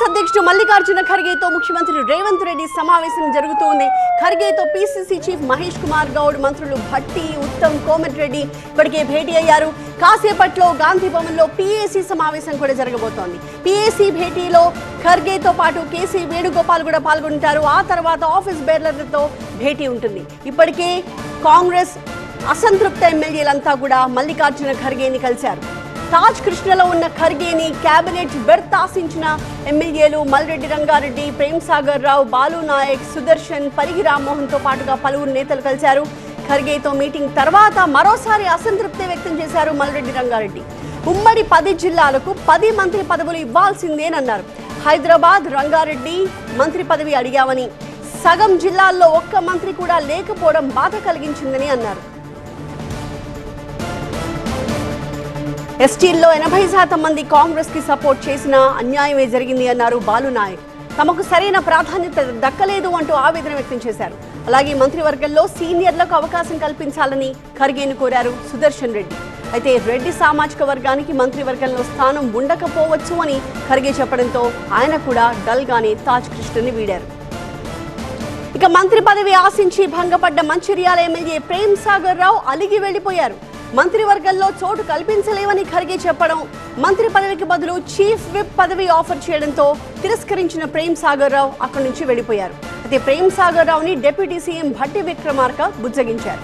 కాంగ్రెస్ అధ్యక్షుడు మల్లికార్జున ఖర్గేతో ముఖ్యమంత్రి రేవంత్ రెడ్డి సమావేశం జరుగుతోంది. ఖర్గేతో పీసీసీ చీఫ్ మహేష్ కుమార్ గౌడ్, మంత్రులు భట్టి, ఉత్తమ్, కోమటిరెడ్డి ఇప్పటికే భేటీ అయ్యారు. కాసేపట్లో గాంధీ భవన్ లో పీఏసీ సమావేశం కూడా జరగబోతోంది. పీఏసీ భేటీలో ఖర్గేతో పాటు కేసీ వేణుగోపాల్ కూడా పాల్గొంటారు. ఆ తర్వాత ఆఫీస్ బేరర్లతో భేటీ ఉంటుంది. ఇప్పటికే కాంగ్రెస్ అసంతృప్త ఎమ్మెల్యేలంతా కూడా మల్లికార్జున ఖర్గేని కలిశారు. తాజ్ కృష్ణలో ఉన్న ఖర్గేని కేబినెట్ బెర్త్ ఆశించిన ఎమ్మెల్యేలు మల్రెడ్డి రంగారెడ్డి, ప్రేమ్ సాగర్ రావు, బాలు నాయక్, సుదర్శన్, పరిగి రామ్మోహన్తో పాటుగా పలువురు నేతలు కలిశారు. ఖర్గేతో మీటింగ్ తర్వాత మరోసారి అసంతృప్తి వ్యక్తం చేశారు మల్రెడ్డి రంగారెడ్డి. ఉమ్మడి 10 జిల్లాలకు 10 మంత్రి పదవులు ఇవ్వాల్సిందేనన్నారు. హైదరాబాద్, రంగారెడ్డి మంత్రి పదవి అడిగామని, సగం జిల్లాల్లో ఒక్క మంత్రి కూడా లేకపోవడం బాధ కలిగించిందని అన్నారు. ఎస్టీల్లో 80% మంది కాంగ్రెస్ కి సపోర్ట్ చేసిన అన్యాయమే జరిగింది అన్నారు బాలు నాయక్. తమకు సరైన ప్రాధాన్యత దక్కలేదు అంటూ ఆవేదన వ్యక్తం చేశారు. అలాగే మంత్రివర్గంలో సీనియర్లకు అవకాశం కల్పించాలని ఖర్గేను కోరారు సుదర్శన్ రెడ్డి. అయితే రెడ్డి సామాజిక వర్గానికి మంత్రివర్గంలో స్థానం ఉండకపోవచ్చు అని ఖర్గే చెప్పడంతో ఆయన కూడా డల్ గానే తాజ్ కృష్ణని వీడారు. ఇక మంత్రి పదవి ఆశించి భంగపడ్డ మంచిర్యాల ఎమ్మెల్యే ప్రేమ్ సాగర్ రావు అలిగి వెళ్లిపోయారు. మంత్రివర్గంలో చోటు కల్పించలేవని ఖర్గే చెప్పడం, మంత్రి పదవికి బదులు చీఫ్ విప్ పదవి ఆఫర్ చేయడంతో తిరస్కరించిన ప్రేమ్ సాగర్ రావు అక్కడి నుంచి వెళ్లిపోయారు. అయితే ప్రేమ్ సాగర్ రావుని డిప్యూటీ సీఎం భట్టి విక్రమార్క బుజ్జగించారు.